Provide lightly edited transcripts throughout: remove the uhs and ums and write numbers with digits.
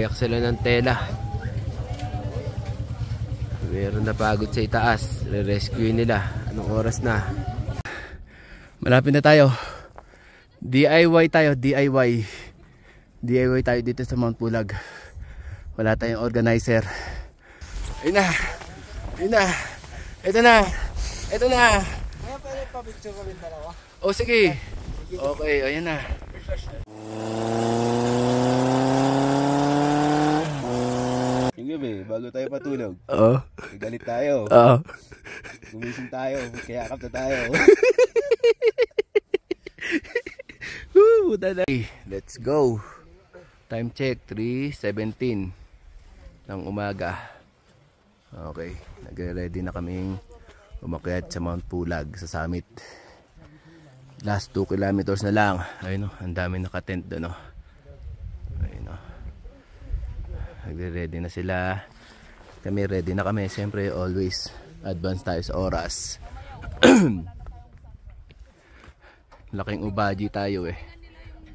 Nagpapayak sila ng tela. Meron na pagod sa itaas. Re-rescue nila. Anong oras na? Malapit na tayo. DIY tayo, DIY. DIY tayo dito sa Mount Pulag. Wala tayong organizer. Ayun na. Ayun na. Ito na. Ito na. Kaya pwede pa-picture kami dalawa? O sige. Okay, ayan na. Yung gabi, bago tayo patulog. Oo. Galit tayo. Oo. Gumising tayo, kaya kapta tayo. Let's go. Time check 3:17 ng umaga. Okay, nagre-ready na kaming umakyat sa Mount Pulag sa summit. Last 2 kilometers na lang. Ayun, ang dami naka-tent doon. Ayun, nagre-ready na sila. Kami ready na kami. Siyempre always advance tayo sa oras. Laking ubaji tayo eh.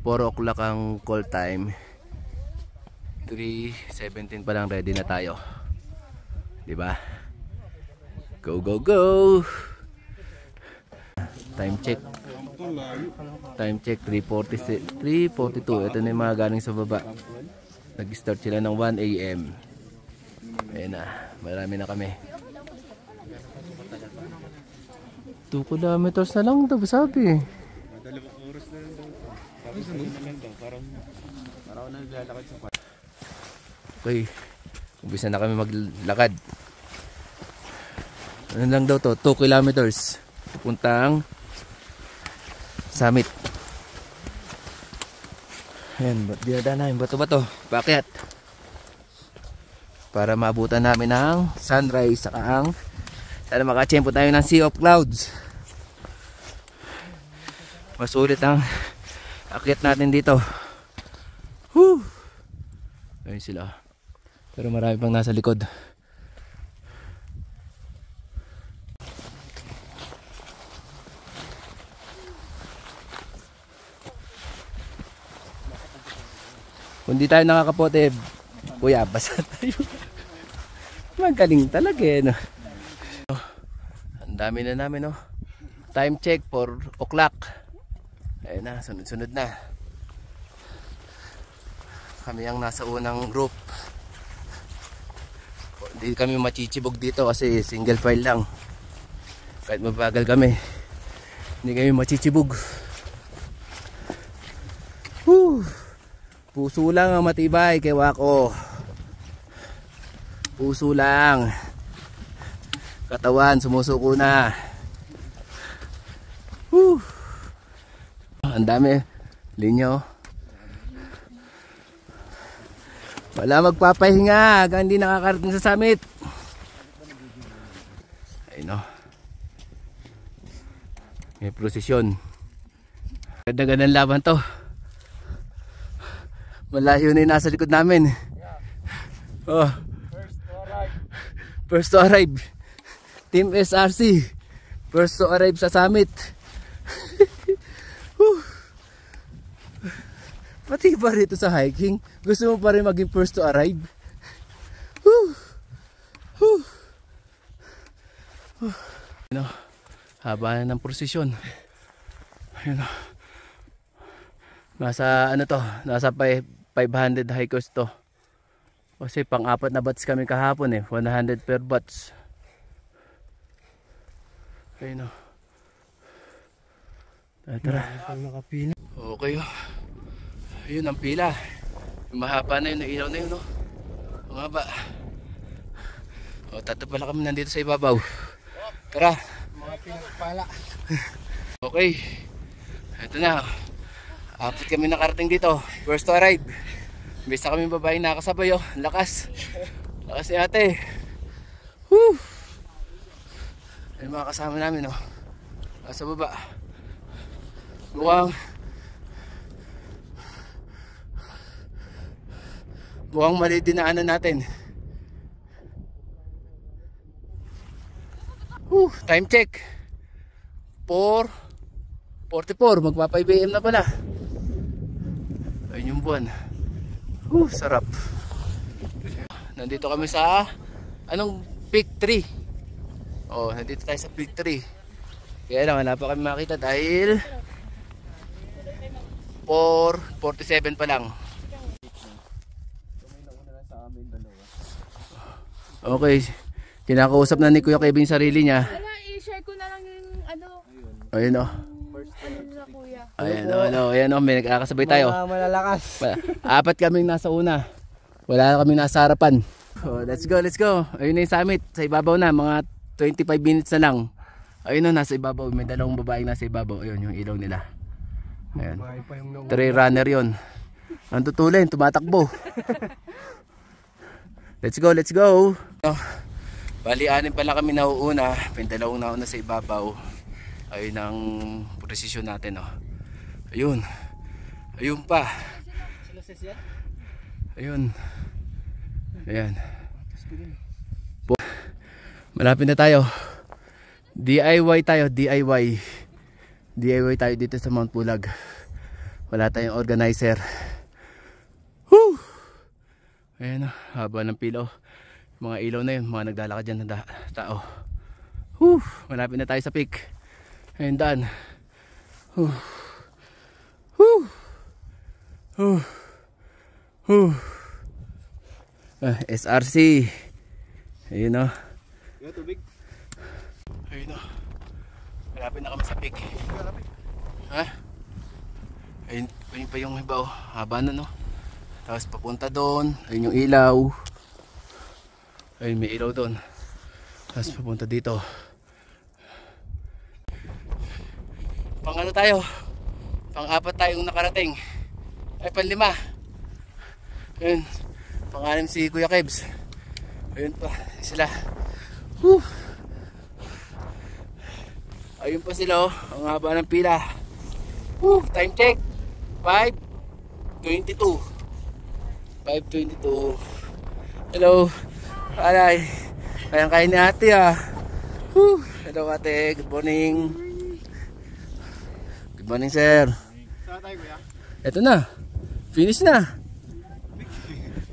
4 o'clock ang call time. 3:17 pa lang ready na tayo. Diba? Go go go. Time check. Time check 3:42. Ito na yung mga galing sa baba. Nag-start sila ng 1 AM. Ayan na. Marami na kami. 2 kilometers na lang daw sabi. Dalawang oras na lang daw. Tapos na lang daw. Parang naglalakad sa park. Okay. Umpisa na kami maglakad. Ano lang daw to? 2 kilometers. Pupuntang summit. Ayan. Dinadaan namin. Bato-bato. Paakyat. Para maabutan namin ang sunrise. Saka ang sana makachempo tayo ng Sea of Clouds. Masulit ang akyat natin dito. Woo! Ayun sila. Pero marami pang nasa likod. Kung di tayo nakakapote, kuya, basa tayo. Magaling talaga eh, no? Ang dami na namin, no? Time check 4 o'clock. Ayun na, sunod-sunod na. Kami ang nasa unang group. Hindi kami machichibog dito kasi single file lang. Kahit mabagal kami, hindi kami machichibog. Whew! Puso lang ang matibay kay Wako. Puso lang. Katawan sumusuko na. Whew! Ang dami. Linyo. Wala magpapahinga hanggang hindi nakakarating sa summit. Ayun, no. May prosesyon. Ganda-gandang laban to. Malayo na yung nasa likod namin. Oh. First to arrive. Team SRC. First to arrive sa summit. Pati ba rito sa hiking? Gusto mo pa rin maging first to arrive? Ayun, haba na ng prosesyon. Ayun, nasa ano to? Nasa 500 hikers to. Kasi pang-apat na batch kami kahapon eh. 100 per batch. Ayun, tara. Okay, ayun ang pila. Mahaba na yun, ilaw na yun, no? Mahaba. O, tatlo pala kami nandito sa ibabaw. Tara. Mga pinagpala. Okay. Ito na. Apat kami nakarating dito. First to arrive. Bisa kami babae nakasabay, oh. Lakas. Lakas ni ate. Woo! Ayun mga kasama namin, oh. Sa baba. Mukhang mali dinaanan natin. Time check 4:44. Magpa 5 AM na pala. Ayun yung buwan. Sarap. Nandito kami sa anong Peak 3. Oh, nandito tayo sa Peak 3. Kaya lang wala pa kami makita dahil 4:47 pa lang. Okay. Kinakausap na ni Kuya Kevin sarili niya. Wala, i-share ko na lang yung ano. Ayun oh. Ano na kuya. Ayan oh, may nagkakasabay tayo. Malalakas. Apat kaming nasa una. Wala kaming nasa harapan. So, let's go. Ayun na yung summit. Sa ibabaw na, mga 25 minutes na lang. Ayun na, nasa ibabaw. May dalawang babaeng nasa ibabaw. Ayun, yung ilaw nila. Ayun. Trail runner yun. Ang tutulin, tumatakbo. Let's go. Bali, 6 pa lang kami nauuna. May dalawang nauna sa ibabaw. Ayun ang posisyon natin. Ayun. Ayun pa. Ayun. Ayan. Malapit na tayo. DIY tayo. DIY tayo dito sa Mount Pulag. Wala tayong organizer. Woo! Ayan o. Haba ng pilo. Mga ilaw na yun. Mga naglalakad dyan na tao. Woo! Malapit na tayo sa peak. Ayun daan. Woo! Woo! Woo! Woo! SRC. Ayun o. Yung tubig. Ayun o. Malapit na kami sa peak. Ha? Ayun pa yung iba o. Haba na no. Tapos papunta doon. Ayun yung ilaw. Ayun may ilaw doon. Tapos papunta dito. Pang ano tayo? Pang-4 tayong nakarating. Ay pang-5. Ayun. Pang-6 si Kuya Kebs. Ayun pa sila. Woo! Ayun pa sila oh. Ang haba ng pila. Woo! Time check. 5:22. 5:22. Hello. Alay. Ayan kayo ni ate ah. Woo! Hello ate. Good morning. Good morning sir. Saan tayo kuya? Eto na. Finish na.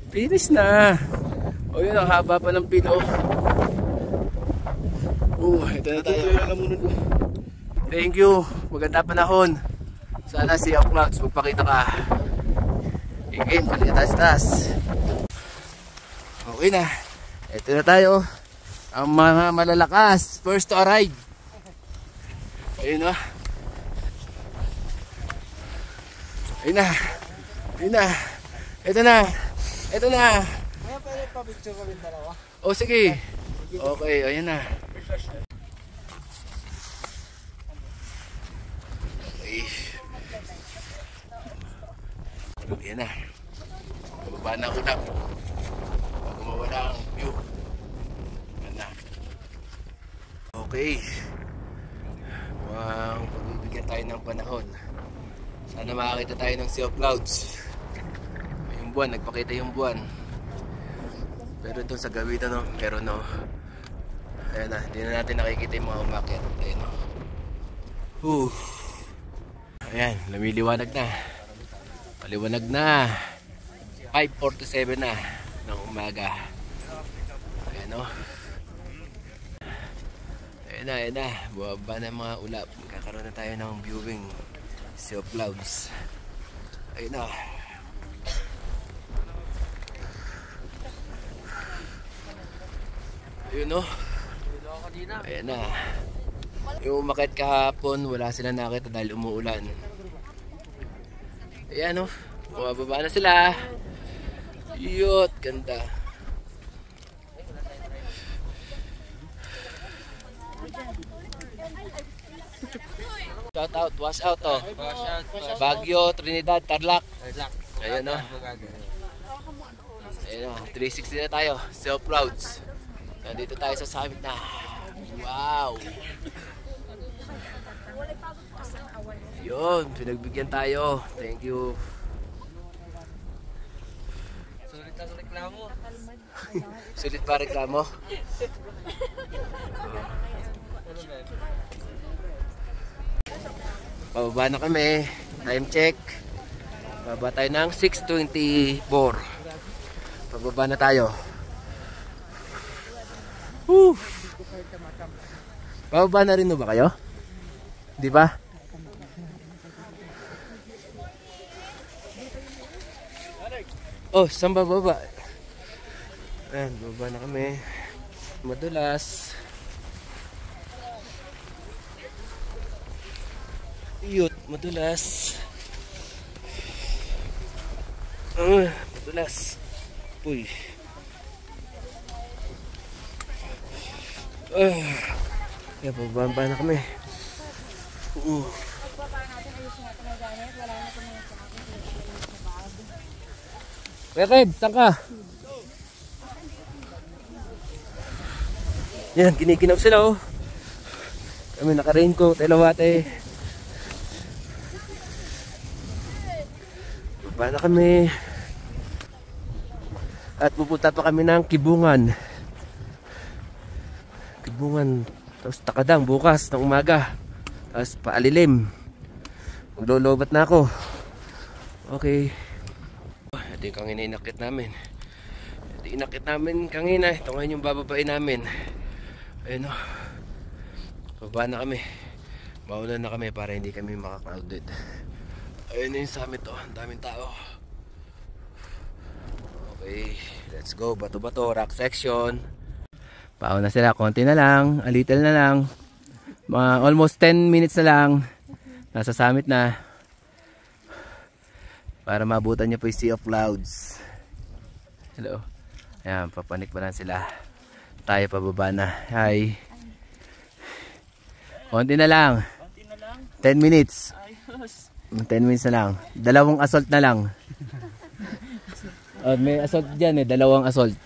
Finish na. O yun, ang haba pa ng pilo. Ito na tayo. Thank you. Maganda panahon. Sana si Clouds magpakita ka. Again, balik tayo sa taas. Okay na. Ito na tayo. Ang mga malalakas. First to arrive. Ayun o. Ayun na. Ayun na. Ito na. Ito na. Kaya pwede pa-picture kami dalawa. O sige. Okay, ayan na. Okay. Ayan na. Bababa na ako na. Bago mawala ang view. Ayan na. Okay. Mukhang pagbibigyan tayo ng panahon. Sana makakita tayo ng Sea of Clouds. Yung buwan, nagpakita yung buwan. Pero doon sa gawin no, meron no. Ayan na, hindi na natin nakikita yung mga umakyat. Ayan no. Ayan, lumiliwanag na. Paliwanag na. 5:47 na ng umaga. Ayan no. Ayan na. Buwaba na mga ulap. Magkakaroon na tayo ng viewing Sea of Clouds. Ayan na. Ayun no. Ayan na. Yung umakyat kahapon, wala sila nakita dahil umuulan. Ayan no. Bumababa na sila. Yot, ganda. Shout out, wash out oh. Baguio, Trinidad, Tarlac. Ayan no. Ayan no, 360 na tayo. Sea of Clouds. Nandito tayo sa summit na. Wow! Yun, pinagbigyan tayo. Thank you. Sulit ang reklamo. Sulit pa reklamo? Pababa na kami. Time check. Pababa tayo ng 6:24. Pababa na tayo. Woo! Pababa na rin ba kayo? Di ba? Oh, saan bababa? Ayan, bababa na kami. Madulas. Iyot, madulas. Madulas. Uy. Kaya bababa na kami. Keb, saan ka? Yan, kinikinaw sila oh. Kami naka-raincoat, elawate. Baba na kami. At pupunta pa kami ng Kibungan. Kibungan. Tapos Takadang bukas ng umaga. Tapos paalilim. Maglolobat na ako. Okay. Ito yung kangina inakit namin. Ito yung inakit namin kangina. Ito ngayon yung bababain namin. Ayun o. Baba na kami. Mauna na kami para hindi kami maka-crowded. Ayun na yung summit o. Ang daming tao. Okay. Let's go. Bato-bato. Rock section. Pauna sila. Konti na lang. A little na lang. Mga almost 10 minutes na lang. Nasa summit na. Para maabutan niyo po yung Sea of Clouds. Hello. Ayan, papanik pa lang sila. Tayo pababa na. Hi. Konti na lang. 10 minutes. 10 minutes na lang. Dalawang assault na lang. May assault dyan eh. Dalawang assault.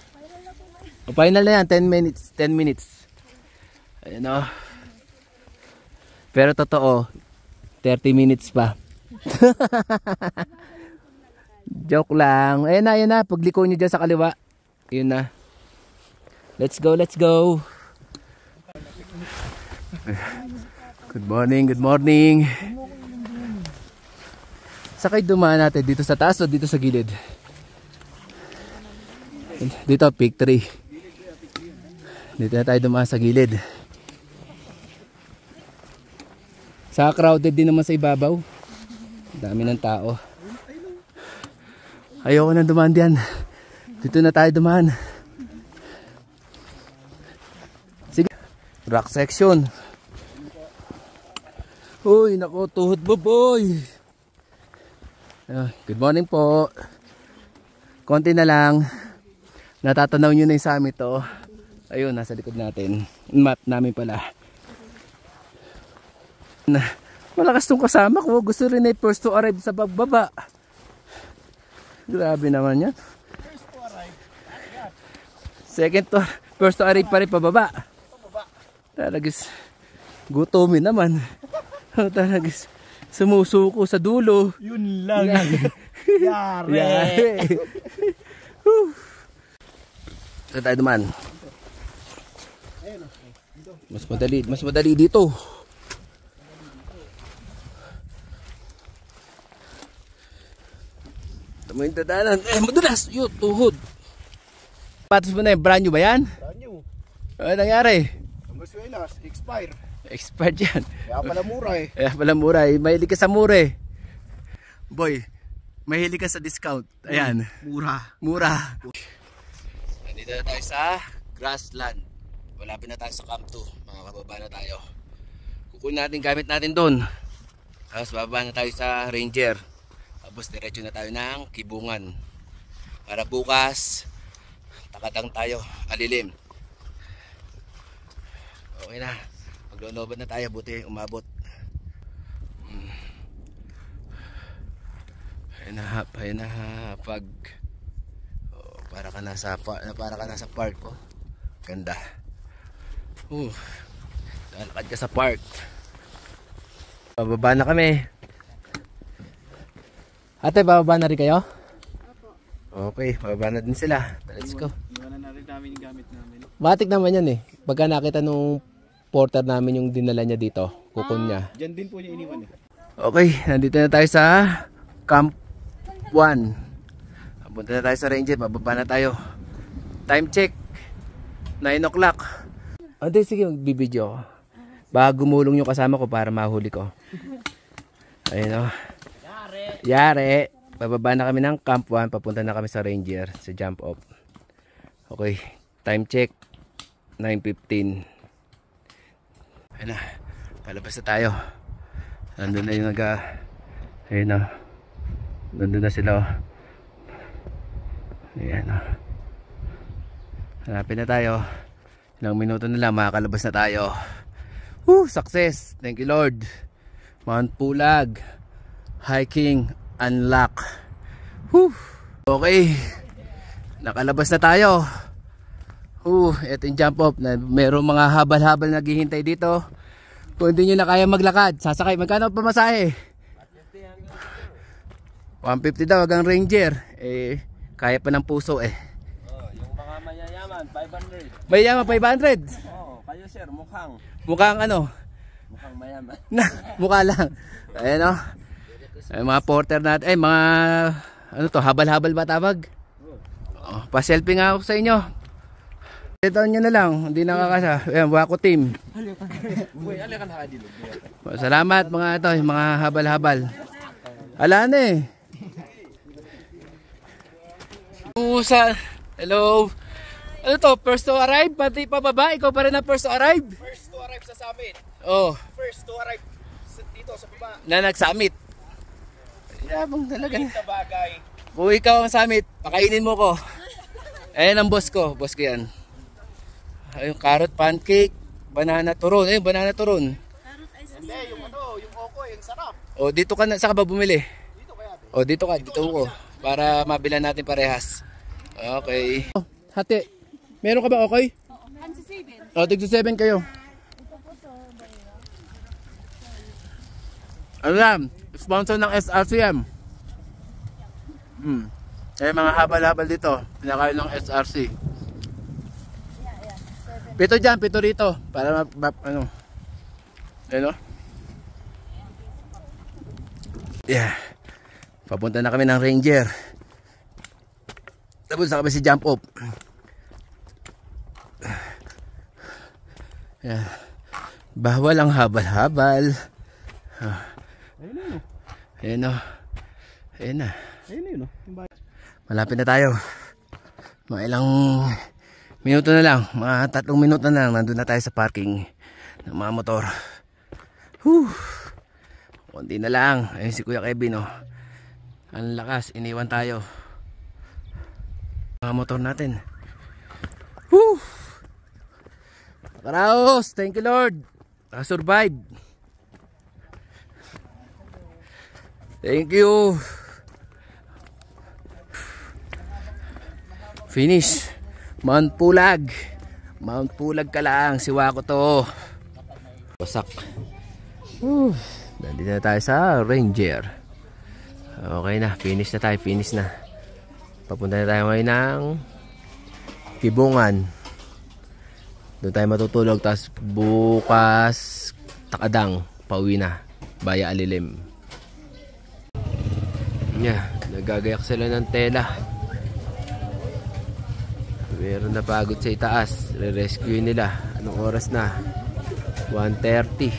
Final na yan. 10 minutes. 10 minutes. Ayan o. Pero totoo, 30 minutes pa. Joke lang. Ayan na. Pagliko nyo dyan sa kaliwa. Yun na. Let's go, let's go. Good morning, good morning. Sakay dumaan natin dito sa taas o dito sa gilid? Dito, peak 3. Dito na tayo dumaan sa gilid. Sa crowded din naman sa ibabaw. Dami ng tao. Ayoko nang dumaan diyan. Dito na tayo dumaan. Sige. Rock section. Uy, nako, tuhod boboy. Good morning po. Konti na lang. Natatanaw nyo na yung summit to. Ayun, nasa likod natin. Map namin pala. Malakas tong kasama ko. Gusto rin ay first to arrive sa pagbaba. Grabe naman yan. Second to, first to arrive pa rin pababa. Talagas gutomin naman. Talagas sumusuko sa dulo. Yun lang. Yari. Saan tayo duman? Mas madali dito. Tama yung dadanan. Madulas! Yun, tuhod. Patos mo na yung brand new ba yan? Brand new. Ano nangyari? Ang Venezuelas, expire. Expired yan. Kaya pala mura eh. Kaya pala mura eh. Mahilig ka sa mura eh. Boy, mahilig ka sa discount. Ayan. Mura. Nandito na tayo sa grassland. Malapit na tayo sa Camp 2. Mga kababa na tayo. Kukunin natin gamit natin doon. Tapos bababa na tayo sa Ranger. Tapos diretso na tayo ng Kibungan. Para bukas, Takadang tayo, alilim. Okay na. Maglolobat na tayo, buti umabot. Ayun na pag para ka nasa park ko. Ganda. Lalakad ka sa park. Bababa na kami. Ate, bababa na rin kayo? Opo. Okay, bababa na din sila. Let's go. Iwanan na rin namin yung gamit namin. Batik naman yan eh. Pagka nakita nung porter namin yung dinala niya dito, kukun niya. Diyan din po niya iniwan eh. Okay, nandito na tayo sa Camp 1. Punta na tayo sa Ranger, bababa na tayo. Time check 9 o'clock. Ante, sige, magbibideo ako. Baka gumulong yung kasama ko para mahuli ko. Ayun o. Yari. Bababa na kami ng Camp 1. Papunta na kami sa Ranger, sa jump off. Okay, time check 9:15. Ayun na, palabas na tayo. Nandun na yung ayun na. Nandun na sila o. Ayan o. Hanapin na tayo. Ilang minuto na lang, makakalabas na tayo. Woo! Success! Thank you Lord. Mount Pulag hiking unlock. Woo! Okay, nakalabas na tayo. Ito yung jump off na merong mga habal-habal naghihintay dito. Kung hindi nyo na kaya maglakad, sasakay. Magkano pamasahe? 150 daw hanggang Ranger. Kaya pa ng puso Yung mga mayayaman, 500. Mayayaman 500. Kayo sir, Mukhang ano? mukhang mayaman. Mukha lang. Ayan o. Ay, mga porter natin. Mga ano to, habal-habal ba tawag? Pa-selfie nga ako sa inyo. Ito nyo na lang, hindi nakakasa. Ayan, Wako team. Salamat mga ito, mga habal-habal. Ala na Hello. Ano to, first to arrive? Pati pababa, ikaw pa rin na first to arrive? First to arrive sa summit. First to arrive dito sa baba. Na nag-summit. Yabang talaga. Sa bagay. Kung ikaw ang summit, pakainin mo ko. Ayan ang boss ko yan. Ayun, carrot pancake, banana turon. Ayun, banana turon. Hindi, yung okoy, yung sarap. Dito ka na, saan ka ba bumili? Dito kaya. Dito ko. Para mabilan natin parehas. Okay. Hati, meron ka ba okay? Tigto 7 kayo. Ano lang, sponsor ng SRCM. Mga habal-habal dito, pinakain ng SRC. Pito dyan, pito rito. Para ano. Ano? Yeah. Papunta na kami ng Ranger. Tapos na kami si jump off. Yeah. Bawal ang habal-habal. Ayan o. Ayan na. Malapit na tayo. Mga ilang minuto na lang. Mga 3 minuto na lang. Nandun na tayo sa parking ng mga motor. Kunti na lang. Ayun si Kuya Kevin ang lakas. Iniwan tayo. Mga motor natin. Karaos. Thank you Lord. Nakasurvive. Thank you. Finish. Mount Pulag. Mount Pulag ka lang. Siwa ko to. Wasak. Nandito na tayo sa Ranger. Okay na. Finish na tayo. Finish na. Papunta na tayo ngayon ng Kibungan. Doon tayo matutulog. Tapos bukas Takadang. Pauwi na. Baya Alilim. Nagagayak sila ng tela. Meron na pagod sa itaas. Re-rescue nila. Anong oras na? 1:30.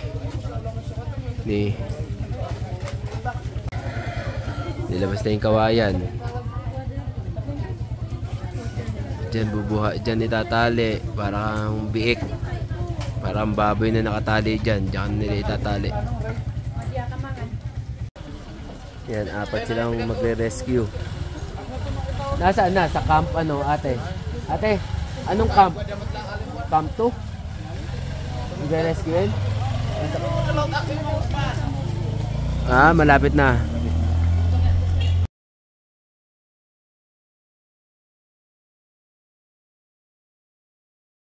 Nilabas na yung kawayan. Diyan bubuha. Diyan itatali. Parang biik. Parang baboy na nakatali dyan. Diyan nila itatali. Yan, 4 silang magre-rescue. Nasaan na? Sa camp ate? Ate, anong camp? Camp 2? Magre-rescuein? Malapit na.